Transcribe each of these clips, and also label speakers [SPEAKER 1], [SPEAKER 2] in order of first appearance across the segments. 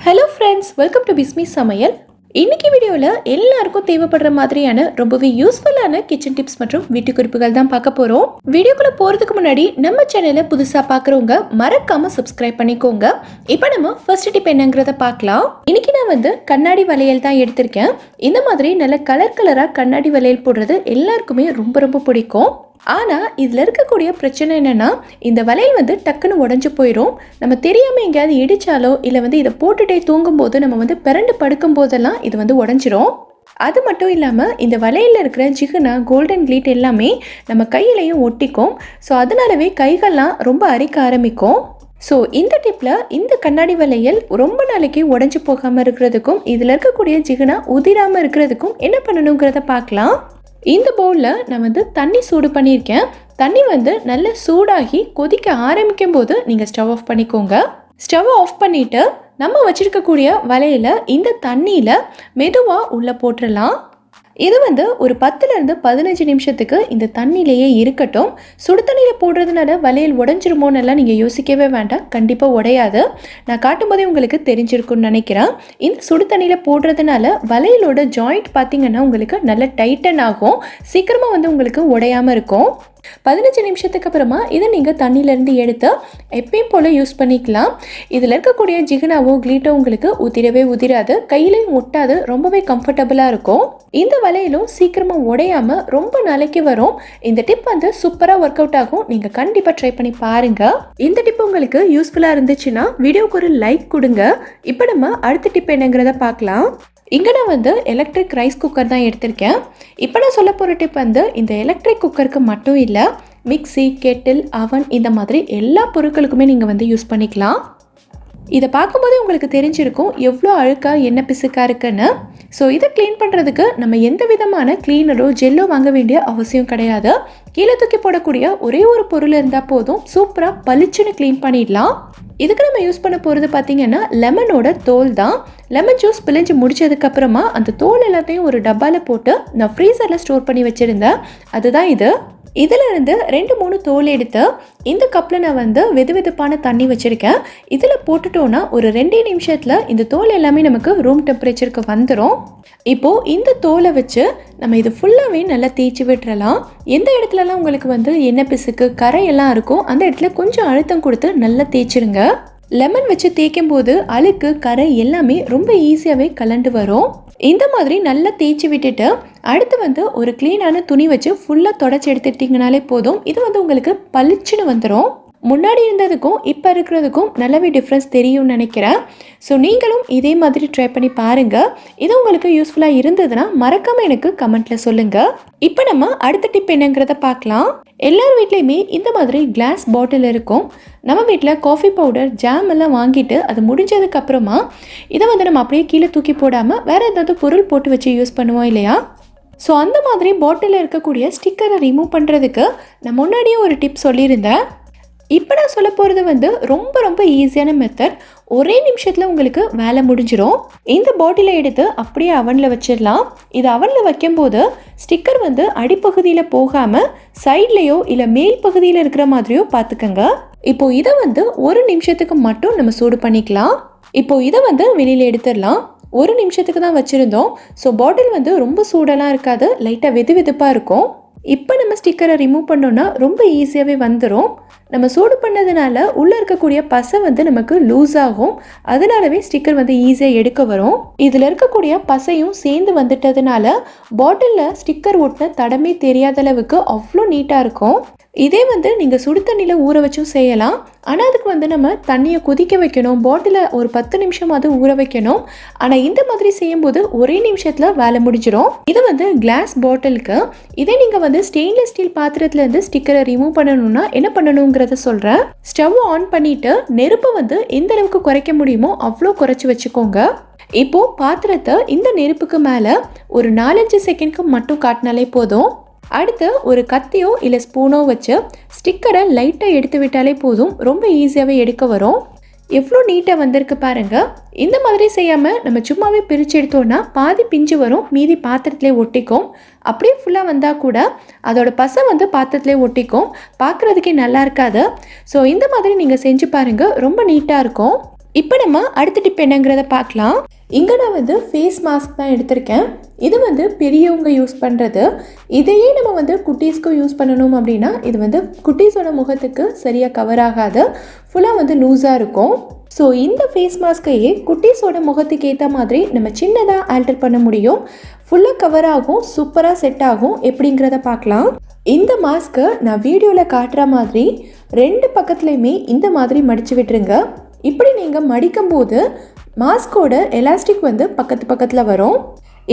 [SPEAKER 1] Hello friends, welcome to Bismi சமையல். இன்னைக்கு வீடியோவில் எல்லாருக்கும் தேவைப்படுற மாதிரியான ரொம்பவே யூஸ்ஃபுல்லான கிச்சன் டிப்ஸ் மற்றும் வீட்டு குறிப்புகள் தான் பார்க்க போகிறோம். வீடியோக்குள்ளே போகிறதுக்கு முன்னாடி நம்ம சேனலை புதுசாக பார்க்குறவங்க மறக்காமல் சப்ஸ்கிரைப் பண்ணிக்கோங்க. இப்போ நம்ம ஃபர்ஸ்ட் டிப் என்னங்கிறத பார்க்கலாம். இன்னைக்கு நான் கண்ணாடி வளையல் தான் எடுத்திருக்கேன். இந்த மாதிரி நல்ல கலர் கலராக கண்ணாடி வளையல் போடுறது எல்லாருக்குமே ரொம்ப ரொம்ப பிடிக்கும். ஆனால் இதில் இருக்கக்கூடிய பிரச்சனை என்னென்னா, இந்த வளையல் டக்குன்னு உடஞ்சி போயிடும். நம்ம தெரியாமல் எங்கேயாவது இடித்தாலோ இல்லை இதை போட்டுகிட்டே தூங்கும்போது நம்ம பிறண்டு படுக்கும் போதெல்லாம் இது உடஞ்சிரும். அது மட்டும் இல்லாமல் இந்த வளையலில் இருக்கிற ஜிகுனா கோல்டன் கிளீட் எல்லாமே நம்ம கையிலையும் ஒட்டிக்கும். ஸோ அதனாலவே கைகள்லாம் ரொம்ப அரிக்க ஆரம்பிக்கும். ஸோ இந்த டிப்பில் இந்த கண்ணாடி வளையல் ரொம்ப நாளைக்கு உடஞ்சி போகாமல் இருக்கிறதுக்கும் இதில் இருக்கக்கூடிய ஜிகுனா உதிராமல் இருக்கிறதுக்கும் என்ன பண்ணணுங்கிறத பார்க்கலாம். இந்த பவுலில் நான் தண்ணி சூடு பண்ணியிருக்கேன். தண்ணி நல்லா சூடாகி கொதிக்க ஆரம்பிக்கும் போது நீங்கள் ஸ்டவ் ஆஃப் பண்ணிக்கோங்க. ஸ்டவ் ஆஃப் பண்ணிவிட்டு நம்ம வச்சுருக்கக்கூடிய வலையில் இந்த தண்ணியில் மெதுவாக உள்ளே போட்டுடலாம். இது ஒரு 10லேருந்து 15 நிமிஷத்துக்கு இந்த தண்ணியிலேயே இருக்கட்டும். சுடு தண்ணியில் போடுறதுனால வளையல் உடஞ்சிருமோன்னெல்லாம் நீங்கள் யோசிக்கவே வேண்டாம். கண்டிப்பாக உடையாது. நான் காட்டும்போதே உங்களுக்கு தெரிஞ்சிருக்குன்னு நினைக்கிறேன். இந்த சுடு தண்ணியில் போடுறதுனால வளையலோட ஜாயிண்ட் பார்த்திங்கன்னா உங்களுக்கு நல்ல டைட்டன் ஆகும். சீக்கிரமாக உங்களுக்கு உடையாமல் இருக்கும். 15 நிமிஷத்துக்கு அப்புறமா இதை நீங்கள் தண்ணியிலேருந்து எடுத்து எப்பயும் போல் யூஸ் பண்ணிக்கலாம். இதில் இருக்கக்கூடிய ஜிகுனாவோ கிளீட்டோ உங்களுக்கு உதிராது, கையிலையும் ஒட்டாது, ரொம்பவே கம்ஃபர்டபுளாக இருக்கும். இந்த வளையலும் சீக்கிரமாக உடையாமல் ரொம்ப நாளைக்கு வரும். இந்த டிப் சூப்பராக ஒர்க் அவுட் ஆகும். நீங்கள் கண்டிப்பாக ட்ரை பண்ணி பாருங்கள். இந்த டிப் உங்களுக்கு யூஸ்ஃபுல்லாக இருந்துச்சுன்னா வீடியோக்கு ஒரு லைக் கொடுங்க. இப்போ நம்ம அடுத்த டிப் என்னங்கிறத பார்க்கலாம். இங்கே நான் எலக்ட்ரிக் ரைஸ் குக்கர் தான் எடுத்திருக்கேன். இப்போ நான் சொல்ல போகிற டிப் இந்த எலக்ட்ரிக் குக்கருக்கு மட்டும் இல்லை, மிக்ஸி, கெட்டில், அவன் இந்த மாதிரி எல்லா பொருட்களுக்குமே நீங்கள் யூஸ் பண்ணிக்கலாம். இதை பார்க்கும்போதே உங்களுக்கு தெரிஞ்சிருக்கும் எவ்வளோ அழுக்காக என்ன பிசுக்காக இருக்குன்னு. ஸோ இதை க்ளீன் பண்ணுறதுக்கு நம்ம எந்த விதமான க்ளீனரோ ஜெல்லோ வாங்க வேண்டிய அவசியம் கிடையாது. கீழே தூக்கி போடக்கூடிய ஒரே ஒரு பொருள் இருந்தால் போதும், சூப்பராக பளிச்சுன்னு க்ளீன் பண்ணிடலாம். இதுக்கு நம்ம யூஸ் பண்ண போகிறது பார்த்திங்கன்னா லெமனோட தோல் தான். லெமன் ஜூஸ் பிழிஞ்சு முடிச்சதுக்கப்புறமா அந்த தோல் எல்லாத்தையும் ஒரு டப்பாவில் போட்டு நான் ஃப்ரீசரில் ஸ்டோர் பண்ணி வச்சுருந்தேன். அதுதான் இது. இதிலிருந்து 2-3 தோல் எடுத்து இந்த கப்பில் நான் வெதுவெதுப்பான தண்ணி வச்சுருக்கேன். இதில் போட்டுட்டோன்னா ஒரு 2 நிமிஷத்தில் இந்த தோல் எல்லாமே நமக்கு ரூம் டெம்பரேச்சருக்கு வந்துடும். இப்போது இந்த தோலை வச்சு நம்ம இது ஃபுல்லாகவே நல்லா தேய்ச்சி விட்டுறலாம். எந்த இடத்துலலாம் உங்களுக்கு எண்ணெய் பிசுக்கு கரையெல்லாம் இருக்கும் அந்த இடத்துல கொஞ்சம் அழுத்தம் கொடுத்து நல்லா தேய்ச்சிருங்க. லெமன் வச்சு தேய்க்கும் போது அழுக்கு கரை எல்லாமே ரொம்ப ஈஸியாகவே கலண்டு வரும். இந்த மாதிரி நல்லா தேய்ச்சி விட்டுட்டு அடுத்து ஒரு க்ளீனான துணி வச்சு ஃபுல்லாக தொடச்சி எடுத்துட்டிங்கனாலே போதும். இது உங்களுக்கு பளிச்சுன்னு வந்துடும். முன்னாடி இருந்ததுக்கும் இப்போ இருக்கிறதுக்கும் நல்லாவே டிஃப்ரென்ஸ் தெரியும்னு நினைக்கிறேன். ஸோ நீங்களும் இதே மாதிரி ட்ரை பண்ணி பாருங்கள். இது உங்களுக்கு யூஸ்ஃபுல்லாக இருந்ததுன்னா மறக்காமல் எனக்கு கமெண்ட்டில் சொல்லுங்கள். இப்போ நம்ம அடுத்த டிப் என்னங்கிறத பார்க்கலாம். எல்லார் வீட்லேயுமே இந்த மாதிரி கிளாஸ் பாட்டில் இருக்கும். நம்ம வீட்டில் காஃபி பவுடர், ஜாம் எல்லாம் வாங்கிட்டு அது முடிஞ்சதுக்கப்புறமா இதை நம்ம அப்படியே கீழே தூக்கி போடாமல் வேறு ஏதாவது பொருள் போட்டு வச்சு யூஸ் பண்ணுவோம் இல்லையா? ஸோ அந்த மாதிரி பாட்டிலில் இருக்கக்கூடிய ஸ்டிக்கரை ரிமூவ் பண்ணுறதுக்கு நான் முன்னாடியே ஒரு டிப் சொல்லியிருந்தேன். இப்போ நான் சொல்ல போகிறது ரொம்ப ரொம்ப ஈஸியான மெத்தட். ஒரே நிமிஷத்தில் உங்களுக்கு வேலை முடிஞ்சிடும். இந்த பாட்டிலை எடுத்து அப்படியே அவனில் வச்சிடலாம். இது அவனில் வைக்கும்போது ஸ்டிக்கர் அடிப்பகுதியில் போகாமல் சைட்லேயோ இல்லை மேல் பகுதியில் இருக்கிற மாதிரியோ பார்த்துக்கங்க. இப்போது இதை ஒரு நிமிஷத்துக்கு மட்டும் நம்ம சூடு பண்ணிக்கலாம். இப்போது இதை வெளியில் எடுத்துடலாம். ஒரு நிமிஷத்துக்கு தான் வச்சுருந்தோம். ஸோ பாட்டில் ரொம்ப சூடெல்லாம் இருக்காது, லைட்டாக வெதுப்பாக இருக்கும். இப்போ நம்ம ஸ்டிக்கரை ரிமூவ் பண்ணோன்னா ரொம்ப ஈஸியாகவே வந்துடும். நம்ம சூடு பண்ணதுனால உள்ளே இருக்கக்கூடிய பசை நமக்கு லூஸ் ஆகும். அதனாலவே ஸ்டிக்கர் ஈஸியாக எடுக்க வரும். இதில் இருக்கக்கூடிய பசையும் சேர்ந்து வந்துட்டதுனால பாட்டிலில் ஸ்டிக்கர் ஒட்டின தடமே தெரியாத அளவுக்கு அவ்வளோ நீட்டாக இருக்கும். இதே நீங்கள் சுடு தண்ணியில் ஊற வச்சும் செய்யலாம். ஆனால் அதுக்கு நம்ம தண்ணியை கொதிக்க வைக்கணும், பாட்டிலை ஒரு 10 நிமிஷமாவது ஊற வைக்கணும். ஆனால் இந்த மாதிரி செய்யும்போது ஒரே நிமிஷத்தில் வேலை முடிஞ்சிடும். இது கிளாஸ் பாட்டிலுக்கு. இதே நீங்கள் ஸ்டெயின்லெஸ் ஸ்டீல் பாத்திரத்துலேருந்து ஸ்டிக்கரை ரிமூவ் பண்ணணும்னா என்ன பண்ணணுங்கிறத சொல்கிறேன். ஸ்டவ் ஆன் பண்ணிவிட்டு நெருப்பை எந்த அளவுக்கு குறைக்க முடியுமோ அவ்வளோ குறைச்சி வச்சுக்கோங்க. இப்போது பாத்திரத்தை இந்த நெருப்புக்கு மேலே ஒரு 4-5 செகண்ட்க்கு மட்டும் காட்டினாலே போதும். அடுத்து ஒரு கத்தியோ இல்லை ஸ்பூனோ வச்சு ஸ்டிக்கரை லைட்டாக எடுத்து விட்டாலே போதும். ரொம்ப ஈஸியாகவே எடுக்க வரும். எவ்வளோ நீட்டாக வந்திருக்கு பாருங்கள். இந்த மாதிரி செய்யாமல் நம்ம சும்மாவே பிரித்து எடுத்தோன்னா பாதி பிஞ்சு வரும், மீதி பாத்திரத்திலே ஒட்டிக்கும். அப்படியே ஃபுல்லாக வந்தால் கூட அதோட பசை பாத்திரத்திலே ஒட்டிக்கும், பார்க்குறதுக்கே நல்லா இருக்காது. ஸோ இந்த மாதிரி நீங்கள் செஞ்சு பாருங்கள், ரொம்ப நீட்டாக இருக்கும். இப்போ நம்ம அடுத்த டிப் என்னங்கிறத பார்க்கலாம். இங்கே நான் வந்து ஃபேஸ் மாஸ்க் தான் எடுத்திருக்கேன். இது வந்து பெரியவங்க யூஸ் பண்ணுறது. இதையே நம்ம வந்து குட்டீஸ்க்கும் யூஸ் பண்ணணும் அப்படின்னா இது வந்து குட்டீஸோட முகத்துக்கு சரியாக கவர் ஆகாது, ஃபுல்லாக வந்து லூஸாக இருக்கும். ஸோ இந்த ஃபேஸ் மாஸ்கையே குட்டீஸோட முகத்துக்கு ஏற்ற மாதிரி நம்ம சின்னதாக ஆல்டர் பண்ண முடியும். ஃபுல்லாக கவர் ஆகும், சூப்பராக செட் ஆகும். எப்படிங்கிறத பார்க்கலாம். இந்த மாஸ்க்கை நான் வீடியோவில் காட்டுற மாதிரி 2 பக்கத்துலையுமே இந்த மாதிரி மடித்து விட்டுருங்க. இப்படி நீங்கள் மடிக்கும்போது மாஸ்கோட எலாஸ்டிக் வந்து பக்கத்தில் வரும்.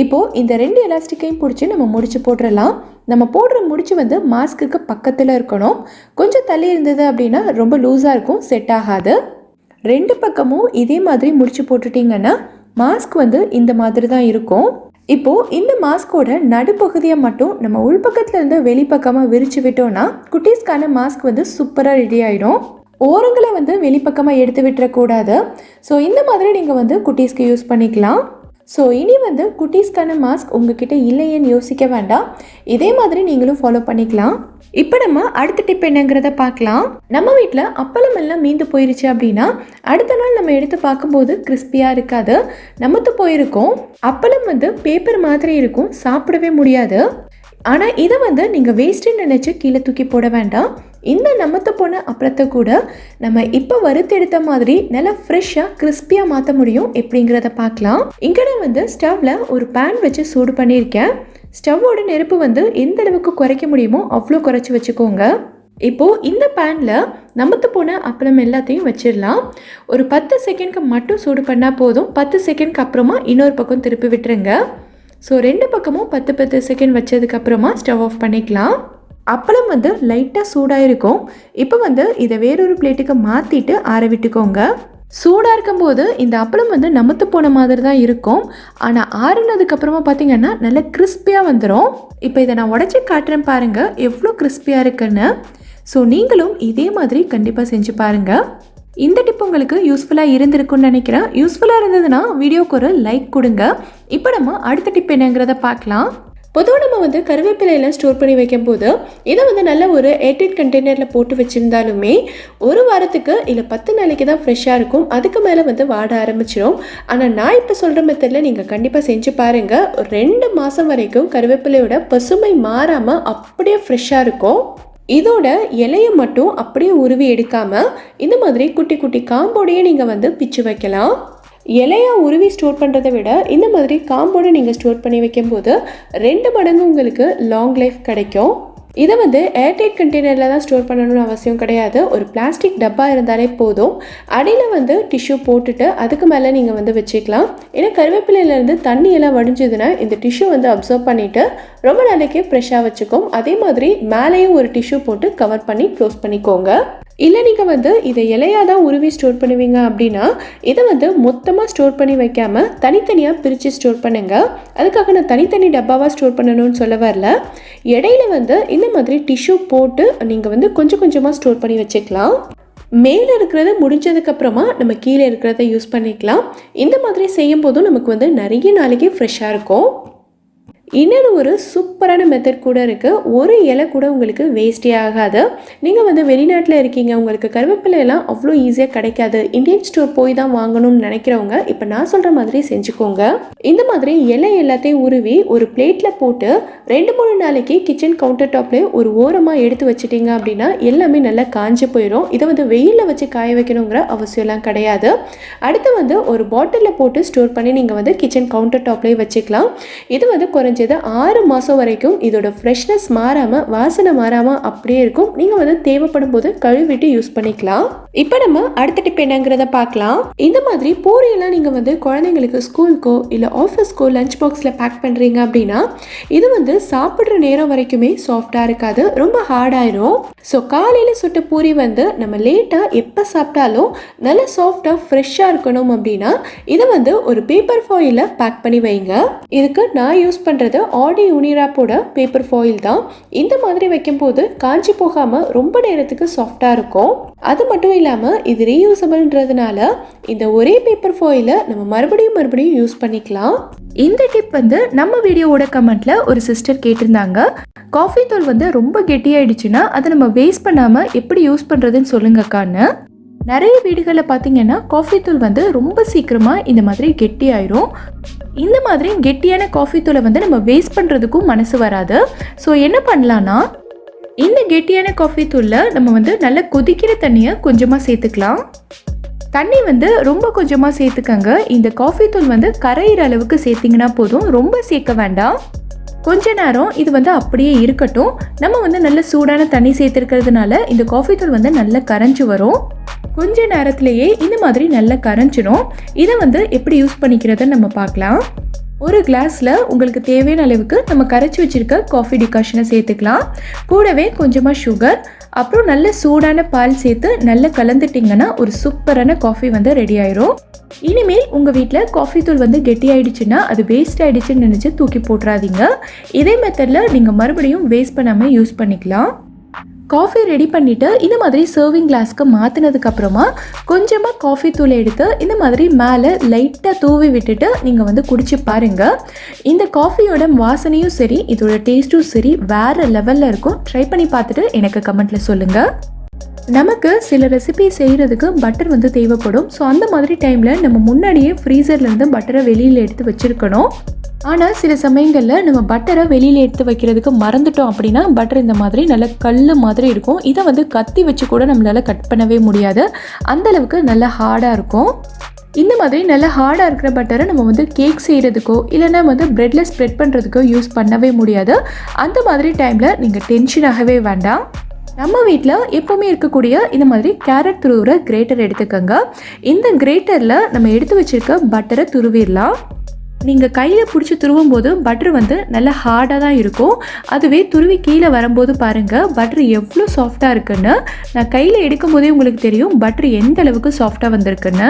[SPEAKER 1] இப்போது இந்த 2 எலாஸ்டிக்கையும் பிடிச்சி நம்ம முடிச்சு போட்டுடலாம். நம்ம போடுற முடிச்சு வந்து மாஸ்க்குக்கு பக்கத்தில் இருக்கணும். கொஞ்சம் தள்ளி இருந்தது அப்படின்னா ரொம்ப லூஸாக இருக்கும், செட் ஆகாது. 2 பக்கமும் இதே மாதிரி முடிச்சு போட்டுட்டிங்கன்னா மாஸ்க் வந்து இந்த மாதிரி தான் இருக்கும். இப்போது இந்த மாஸ்கோட நடுப்பகுதியை மட்டும் நம்ம உள்பக்கத்துலேருந்து வெளிப்பக்கமாக விரித்து விட்டோம்னா குட்டீஸ்க்கான மாஸ்க் வந்து சூப்பராக ரெடி ஆகிடும். ஓரங்களை வந்து வெளிப்பக்கமாக எடுத்து விட்டுறக்கூடாது. ஸோ இந்த மாதிரி நீங்கள் வந்து குட்டீஸ்க்கு யூஸ் பண்ணிக்கலாம். ஸோ இனி வந்து குட்டீஸ்க்கான மாஸ்க் உங்ககிட்ட இல்லையேன்னு யோசிக்க வேண்டாம், இதே மாதிரி நீங்களும் ஃபாலோ பண்ணிக்கலாம். இப்போ நம்ம அடுத்த டிப் என்னங்கிறத பார்க்கலாம். நம்ம வீட்டில் அப்பளம் எல்லாம் மீந்து போயிருச்சு அப்படின்னா அடுத்த நாள் நம்ம எடுத்து பார்க்கும்போது கிறிஸ்பியாக இருக்காது, நமத்து போயிருக்கும். அப்பளம் வந்து பேப்பர் மாதிரி இருக்கும், சாப்பிடவே முடியாது. ஆனால் இதை வந்து நீங்கள் வேஸ்ட்டுன்னு நினச்சி கீழே தூக்கி போட வேண்டாம். இந்த நமத்து போன அப்பளத்தை கூட நம்ம இப்போ வறுத்தெடுத்த மாதிரி நல்லா ஃப்ரெஷ்ஷாக கிறிஸ்பியாக மாற்ற முடியும். எப்படிங்கிறத பார்க்கலாம். இங்கே நான் வந்து ஸ்டவ்வில் ஒரு பேன் வச்சு சூடு பண்ணியிருக்கேன். ஸ்டவ்வோட நெருப்பு வந்து எந்த அளவுக்கு குறைக்க முடியுமோ அவ்வளோ குறைச்சி வச்சுக்கோங்க. இப்போது இந்த பேனில் நமத்து போன அப்பளம் எல்லாத்தையும் வச்சிடலாம். ஒரு 10 செகண்ட்க்கு மட்டும் சூடு பண்ணால் போதும். 10 செகண்ட்க்கு அப்புறமா இன்னொரு பக்கம் திருப்பி விட்டுருங்க. ஸோ 2 பக்கமும் 10 செகண்ட் வச்சதுக்கப்புறமா ஸ்டவ் ஆஃப் பண்ணிக்கலாம். அப்பளம் வந்து லைட்டாக சூடாக இருக்கும். இப்போ வந்து இதை வேறொரு பிளேட்டுக்கு மாற்றிட்டு ஆற விட்டுக்கோங்க. சூடாக இருக்கும்போது இந்த அப்பளம் வந்து நமத்து போன மாதிரி தான் இருக்கும். ஆனால் ஆறுனதுக்கப்புறமா பார்த்தீங்கன்னா நல்லா கிறிஸ்பியாக வந்துடும். இப்போ இதை நான் உடச்சி காட்டுறேன் பாருங்கள் எவ்வளோ கிறிஸ்பியாக இருக்குன்னு. ஸோ நீங்களும் இதே மாதிரி கண்டிப்பாக செஞ்சு பாருங்கள். இந்த டிப் உங்களுக்கு யூஸ்ஃபுல்லாக இருந்திருக்குன்னு நினைக்கிறேன். யூஸ்ஃபுல்லாக இருந்ததுன்னா வீடியோக்கு ஒரு லைக் கொடுங்க. இப்போ நம்ம அடுத்த டிப் என்னங்கிறத பார்க்கலாம். பொதுவாக நம்ம வந்து கருவேப்பிலையெல்லாம் ஸ்டோர் பண்ணி வைக்கும்போது இதை வந்து நல்ல ஒரு ஏர்டைட் கண்டெய்னரில் போட்டு வச்சுருந்தாலுமே 1 வாரத்துக்கு இல்லை 10 நாளைக்கு தான் ஃப்ரெஷ்ஷாக இருக்கும். அதுக்கு மேலே வந்து வாட ஆரம்பிச்சிடும். ஆனால் நான் இப்போ சொல்கிற மெத்தடில் நீங்கள் கண்டிப்பாக செஞ்சு பாருங்கள். 2 மாதம் வரைக்கும் கருவேப்பிலையோட பசுமை மாறாமல் அப்படியே ஃப்ரெஷ்ஷாக இருக்கும். இதோட இலையை மட்டும் அப்படியே உருவி எடுக்காமல் இந்த மாதிரி குட்டி குட்டி காம்போடையே நீங்கள் வந்து பிச்சு வைக்கலாம். இலையாக உருவி ஸ்டோர் பண்ணுறதை விட இந்த மாதிரி காம்போடு நீங்கள் ஸ்டோர் பண்ணி வைக்கும்போது 2 மடங்கு உங்களுக்கு லாங் லைஃப் கிடைக்கும். இதை வந்து ஏர்டைட் கண்டெய்னரில் தான் ஸ்டோர் பண்ணணும்னு அவசியம் கிடையாது. ஒரு பிளாஸ்டிக் டப்பா இருந்தாலே போதும். அடியில் வந்து டிஷ்யூ போட்டுட்டு அதுக்கு மேலே நீங்கள் வந்து வச்சுக்கலாம். ஏன்னா கருவேப்பிலையிலேருந்து தண்ணியெல்லாம் வடிஞ்சதுன்னா இந்த டிஷ்யூ வந்து அப்சர்வ் பண்ணிவிட்டு ரொம்ப நாளைக்கு ஃப்ரெஷ்ஷாக வச்சுக்கும். அதே மாதிரி மேலேயும் ஒரு டிஷ்யூ போட்டு கவர் பண்ணி க்ளோஸ் பண்ணிக்கோங்க. இல்லை நீங்கள் வந்து இதை இலையாக தான் உருவி ஸ்டோர் பண்ணுவீங்க அப்படின்னா இதை வந்து மொத்தமாக ஸ்டோர் பண்ணி வைக்காமல் தனித்தனியாக பிரித்து ஸ்டோர் பண்ணுங்கள். அதுக்காக நான் தனித்தனி டப்பாவாக ஸ்டோர் பண்ணணும்னு சொல்ல வரல. இடையில வந்து இந்த மாதிரி டிஷ்யூ போட்டு நீங்கள் வந்து கொஞ்சம் கொஞ்சமாக ஸ்டோர் பண்ணி வச்சுக்கலாம். மேலே இருக்கிறத முடிஞ்சதுக்கப்புறமா நம்ம கீழே இருக்கிறத யூஸ் பண்ணிக்கலாம். இந்த மாதிரி செய்யும் போதும் நமக்கு வந்து நிறைய நாளைக்கு ஃப்ரெஷ்ஷாக இருக்கும். இன்னொரு ஒரு சூப்பரான மெத்தட் கூட இருக்குது. ஒரு இலை கூட உங்களுக்கு வேஸ்டே ஆகாது. நீங்கள் வந்து வெளிநாட்டில் இருக்கீங்க, உங்களுக்கு கருவேப்பிலை எல்லாம் அவ்வளோ ஈஸியாக கிடைக்காது, இந்தியன் ஸ்டோர் போய் தான் வாங்கணும்னு நினைக்கிறவங்க இப்போ நான் சொல்கிற மாதிரி செஞ்சுக்கோங்க. இந்த மாதிரி இலை எல்லாத்தையும் உருவி ஒரு பிளேட்டில் போட்டு 2-3 நாளைக்கு கிச்சன் கவுண்டர் டாப்லேயே ஒரு ஓரமாக எடுத்து வச்சுட்டிங்க அப்படின்னா எல்லாமே நல்லா காஞ்சு போயிடும். இதை வந்து வெயிலில் வச்சு காய வைக்கணுங்கிற அவசியம்லாம் கிடையாது. அடுத்து வந்து ஒரு பாட்டிலில் போட்டு ஸ்டோர் பண்ணி நீங்கள் வந்து கிச்சன் கவுண்டர் டாப்லேயே வச்சுக்கலாம். இது வந்து குறைஞ்சது 6 மாதம் வரைக்கும் இதோட ஃப்ரெஷ்னஸ் மாறாமல் வாசனை மாறாமல் அப்படியே இருக்கும். நீங்கள் வந்து தேவைப்படும் போது கழுவிட்டு யூஸ் பண்ணிக்கலாம். இப்போ நம்ம அடுத்த டிப் என்னங்கிறத பார்க்கலாம். இந்த மாதிரி பூரியெல்லாம் நீங்கள் வந்து குழந்தைங்களுக்கு ஸ்கூலுக்கோ இல்லை ஆஃபீஸ்க்கோ லஞ்ச் பாக்ஸில் பேக் பண்ணுறீங்க அப்படின்னா இது வந்து சாப்பிட்ற நேரம் வரைக்குமே சாஃப்டாக இருக்காது, ரொம்ப ஹார்டாயிரும். ஸோ காலையில் சுட்ட பூரி வந்து நம்ம லேட்டாக எப்போ சாப்பிட்டாலும் நல்லா சாஃப்டாக ஃப்ரெஷ்ஷாக இருக்கணும் அப்படின்னா இதை வந்து ஒரு பேப்பர் ஃபாயிலில் பேக் பண்ணி வைங்க. இதுக்கு நான் யூஸ் பண்ணுறது ஆடி யூனிராப்போட பேப்பர் ஃபாயில் தான். இந்த மாதிரி வைக்கும்போது காஞ்சி போகாமல் ரொம்ப நேரத்துக்கு சாஃப்டாக இருக்கும். அது மட்டும் இல்லாமல் இது ரீயூசபிள்ன்றதுனால இந்த ஒரே பேப்பர் ஃபாயிலை நம்ம மறுபடியும் யூஸ் பண்ணிக்கலாம். இந்த டிப் வந்து நம்ம வீடியோவோட கமெண்ட்ல ஒரு சிஸ்டர் கேட்டிருந்தாங்க. காஃபி தூள் வந்து ரொம்ப கெட்டியாயிடுச்சுன்னா அதை நம்ம வேஸ்ட் பண்ணாமல் எப்படி யூஸ் பண்ணுறதுன்னு சொல்லுங்கக்கான்னு. நிறைய வீடுகளில் பார்த்தீங்கன்னா காஃபி தூள் வந்து ரொம்ப சீக்கிரமாக இந்த மாதிரி கெட்டியாயிரும். இந்த மாதிரி கெட்டியான காஃபி தூளை வந்து நம்ம வேஸ்ட் பண்ணுறதுக்கும் மனசு வராது. ஸோ என்ன பண்ணலான்னா, இந்த கெட்டியான காஃபி தூளில் நம்ம வந்து நல்லா கொதிக்கிற தண்ணியை கொஞ்சமாக சேர்த்துக்கலாம். தண்ணி வந்து ரொம்ப கொஞ்சமாக சேர்த்துக்கங்க. இந்த காஃபி தூள் வந்து கரையிற அளவுக்கு சேர்த்திங்கன்னா போதும், ரொம்ப சேர்க்க வேண்டாம். கொஞ்ச நேரம் இது வந்து அப்படியே இருக்கட்டும். நம்ம வந்து நல்ல சூடான தண்ணி சேர்த்துருக்கிறதுனால இந்த காஃபி தூள் வந்து நல்லா கரைஞ்சி வரும். கொஞ்ச நேரத்திலேயே இந்த மாதிரி நல்லா கரைஞ்சிடும். இதை வந்து எப்படி யூஸ் பண்ணிக்கிறத நம்ம பார்க்கலாம். ஒரு கிளாஸில் உங்களுக்கு தேவையான அளவுக்கு நம்ம கரைச்சி வச்சுருக்க காஃபி டிகாஷனை சேர்த்துக்கலாம். கூடவே கொஞ்சமாக சுகர், அப்புறம் நல்ல சூடான பால் சேர்த்து நல்லா கலந்துட்டிங்கன்னா ஒரு சூப்பரான காஃபி வந்து ரெடி ஆயிரும். இனிமேல் உங்கள் வீட்டில் காஃபி தூள் வந்து கெட்டி ஆகிடுச்சுன்னா அது வேஸ்ட் ஆகிடுச்சுன்னு நினச்சி தூக்கி போட்டுறாதீங்க. இதே மெத்தடில் நீங்கள் மறுபடியும் வேஸ்ட் பண்ணாமல் யூஸ் பண்ணிக்கலாம். காஃபி ரெடி பண்ணிவிட்டு இந்த மாதிரி சர்விங் கிளாஸ்க்கு மாற்றினதுக்கப்புறமா கொஞ்சமாக காஃபி தூளை எடுத்து இந்த மாதிரி மேலே லைட்டாக தூவி விட்டுட்டு நீங்கள் வந்து குடிச்சு பாருங்கள். இந்த காஃபியோட வாசனையும் சரி, இதோட டேஸ்ட்டும் சரி, வேறு லெவலில் இருக்கும். ட்ரை பண்ணி பார்த்துட்டு எனக்கு கமெண்ட்டில் சொல்லுங்கள். நமக்கு சில ரெசிபி செய்கிறதுக்கு பட்டர் வந்து தேவைப்படும். ஸோ அந்த மாதிரி டைமில் நம்ம முன்னாடியே ஃப்ரீசர்லேருந்து பட்டரை வெளியில் எடுத்து வச்சுருக்கணும். ஆனால் சில சமயங்களில் நம்ம பட்டரை வெளியில் எடுத்து வைக்கிறதுக்கு மறந்துட்டோம் அப்படின்னா பட்டர் இந்த மாதிரி நல்ல கல் மாதிரி இருக்கும். இதை வந்து கத்தி வச்சு கூட நம்மளால் கட் பண்ணவே முடியாது, அந்தளவுக்கு நல்ல ஹார்டாக இருக்கும். இந்த மாதிரி நல்ல ஹார்டாக இருக்கிற பட்டரை நம்ம வந்து கேக் செய்கிறதுக்கோ இல்லைன்னா வந்து ப்ரெட்டில் ஸ்ப்ரெட் பண்ணுறதுக்கோ யூஸ் பண்ணவே முடியாது. அந்த மாதிரி டைமில் நீங்கள் டென்ஷன் ஆகவே வேண்டாம். நம்ம வீட்டில் எப்போவுமே இருக்கக்கூடிய இந்த மாதிரி கேரட் துருவுற கிரேட்டர் எடுத்துக்கோங்க. இந்த கிரேட்டரில் நம்ம எடுத்து வச்சுருக்க பட்டரை துருவிடலாம். நீங்கள் கையில் பிடிச்சி துருவும் போது பட்டர் வந்து நல்லா ஹார்டாக தான் இருக்கும். அதுவே துருவி கீழே வரும்போது பாருங்கள் பட்டர் எவ்வளோ சாஃப்டாக இருக்குன்னு. நான் கையில் எடுக்கும் போதே உங்களுக்கு தெரியும் பட்டர் எந்த அளவுக்கு சாஃப்டாக வந்திருக்குன்னு.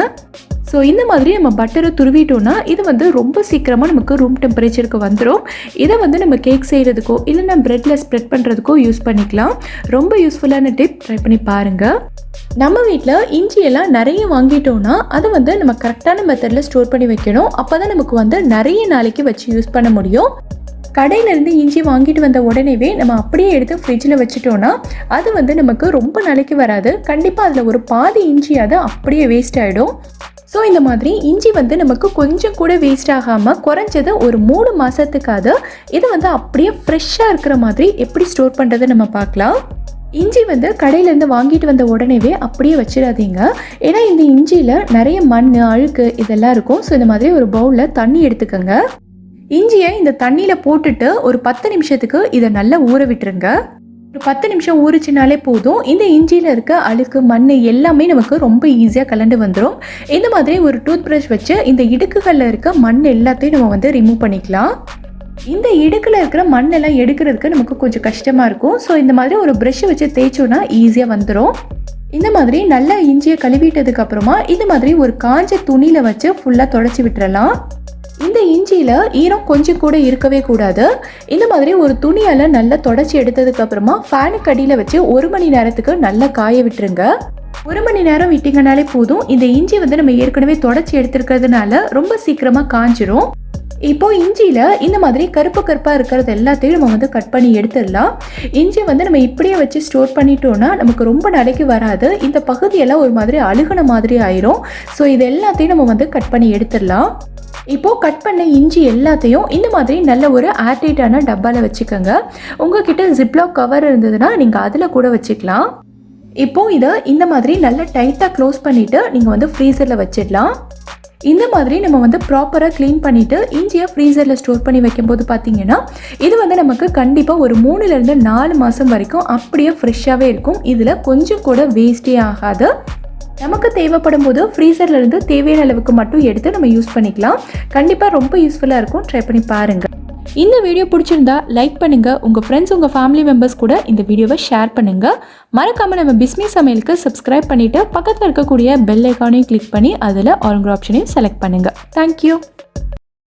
[SPEAKER 1] ஸோ இந்த மாதிரி நம்ம பட்டரை துருவிட்டோன்னா இது வந்து ரொம்ப சீக்கிரமாக நமக்கு ரூம் டெம்பரேச்சருக்கு வந்துடும். இதை வந்து நம்ம கேக் செய்கிறதுக்கோ இல்லைன்னா ப்ரெட்டில் ஸ்ப்ரெட் பண்ணுறதுக்கோ யூஸ் பண்ணிக்கலாம். ரொம்ப யூஸ்ஃபுல்லான டிப், ட்ரை பண்ணி பாருங்கள். நம்ம வீட்டில் இஞ்சியெல்லாம் நிறைய வாங்கிட்டோன்னா அதை வந்து நம்ம கரெக்டான மெத்தடில் ஸ்டோர் பண்ணி வைக்கணும். அப்போ தான் நமக்கு வந்து நிறைய நாளைக்கு வச்சு யூஸ் பண்ண முடியும். கடையிலேருந்து இஞ்சி வாங்கிட்டு வந்த உடனேவே நம்ம அப்படியே எடுத்து ஃப்ரிட்ஜில் வச்சுட்டோன்னா அது வந்து நமக்கு ரொம்ப நாளைக்கு வராது. கண்டிப்பாக அதில் ஒரு பாதி இஞ்சியாவது அப்படியே வேஸ்ட் ஆகிடும். ஸோ இந்த மாதிரி இஞ்சி வந்து நமக்கு கொஞ்சம் கூட வேஸ்ட் ஆகாமல் குறைஞ்சது ஒரு 3 மாதத்துக்காவது இது வந்து அப்படியே ஃப்ரெஷ்ஷாக இருக்கிற மாதிரி எப்படி ஸ்டோர் பண்ணுறது நம்ம பார்க்கலாம். இஞ்சி வந்து கடையிலேருந்து வாங்கிட்டு வந்த உடனேவே அப்படியே வச்சிடாதீங்க. ஏன்னா இந்த இஞ்சியில் நிறைய மண், அழுக்கு இதெல்லாம் இருக்கும். ஸோ இந்த மாதிரி ஒரு பவுலில் தண்ணி எடுத்துக்கோங்க. இஞ்சியை இந்த தண்ணியில் போட்டுட்டு ஒரு 10 நிமிஷத்துக்கு இதை நல்லா ஊற விட்டுருங்க. ஒரு 10 நிமிஷம் ஊறிச்சினாலே போதும். இந்த இஞ்சியில் இருக்க அழுக்கு, மண் எல்லாமே நமக்கு ரொம்ப ஈஸியாக கலந்து வந்துடும். இந்த மாதிரி ஒரு டூத் ப்ரஷ் வச்சு இந்த இடுக்குகளில் இருக்க மண் எல்லாத்தையும் நம்ம வந்து ரிமூவ் பண்ணிக்கலாம். இந்த இடுக்கில் இருக்கிற மண்ணெல்லாம் எடுக்கிறதுக்கு நமக்கு கொஞ்சம் கஷ்டமாக இருக்கும். ஸோ இந்த மாதிரி ஒரு ப்ரஷ்ஷை வச்சு தேய்ச்சோன்னா ஈஸியாக வந்துடும். இந்த மாதிரி நல்லா இஞ்சியை கழுவிட்டதுக்கு அப்புறமா இந்த மாதிரி ஒரு காஞ்ச துணியில் வச்சு ஃபுல்லாக தொடச்சி விட்டுறலாம். இந்த இஞ்சியில் ஈரம் கொஞ்சம் கூட இருக்கவே கூடாது. இந்த மாதிரி ஒரு துணியால் நல்லா தொடச்சி எடுத்ததுக்கு அப்புறமா ஃபேனுக்கு அடியில் வச்சு 1 மணி நேரத்துக்கு நல்லா காய விட்டுருங்க. 1 மணி நேரம் விட்டிங்கனாலே போதும். இந்த இஞ்சி வந்து நம்ம ஏற்கனவே தொடச்சி எடுத்துருக்கிறதுனால ரொம்ப சீக்கிரமாக காஞ்சிரும். இப்போ இஞ்சியில் இந்த மாதிரி கருப்பு கருப்பாக இருக்கிறது எல்லாத்தையும் நம்ம வந்து கட் பண்ணி எடுத்துடலாம். இஞ்சி வந்து நம்ம இப்படியே வச்சு ஸ்டோர் பண்ணிட்டோன்னா நமக்கு ரொம்ப நாளைக்கு வராது. இந்த பகுதியெல்லாம் ஒரு மாதிரி அழுகுன மாதிரி ஆயிரும். ஸோ இது எல்லாத்தையும் நம்ம வந்து கட் பண்ணி எடுத்துடலாம். இப்போது கட் பண்ண இஞ்சி எல்லாத்தையும் இந்த மாதிரி நல்ல ஒரு ஏர்டைட்டான டப்பாவில் வச்சுக்கோங்க. உங்ககிட்ட ஜிப்லாக் கவர் இருந்ததுன்னா நீங்கள் அதில் கூட வச்சுக்கலாம். இப்போது இதை இந்த மாதிரி நல்லா டைட்டாக க்ளோஸ் பண்ணிவிட்டு நீங்கள் வந்து ஃப்ரீசரில் வச்சிடலாம். இந்த மாதிரி நம்ம வந்து ப்ராப்பராக க்ளீன் பண்ணிவிட்டு இஞ்சியை ஃப்ரீசரில் ஸ்டோர் பண்ணி வைக்கும்போது பார்த்தீங்கன்னா இது வந்து நமக்கு கண்டிப்பாக ஒரு 3லேருந்து 4 மாதம் வரைக்கும் அப்படியே ஃப்ரெஷ்ஷாகவே இருக்கும். இதில் கொஞ்சம் கூட வேஸ்டே ஆகாது. நமக்கு தேவைப்படும் போது ஃப்ரீசர்லேருந்து தேவையான அளவுக்கு மட்டும் எடுத்து நம்ம யூஸ் பண்ணிக்கலாம். கண்டிப்பாக ரொம்ப யூஸ்ஃபுல்லாக இருக்கும். ட்ரை பண்ணி பாருங்கள். இந்த வீடியோ பிடிச்சிருந்தா லைக் பண்ணுங்கள். உங்கள் ஃப்ரெண்ட்ஸ், உங்கள் ஃபேமிலி மெம்பர்ஸ் கூட இந்த வீடியோவை ஷேர் பண்ணுங்கள். மறக்காமல் நம்ம பிஸ்மி சமையலுக்கு சப்ஸ்கிரைப் பண்ணிவிட்டு பக்கத்தில் இருக்கக்கூடிய பெல் ஐக்கானையும் கிளிக் பண்ணி அதில் ஆல்ங்கிற ஆப்ஷனையும் செலக்ட் பண்ணுங்கள். தேங்க்யூ.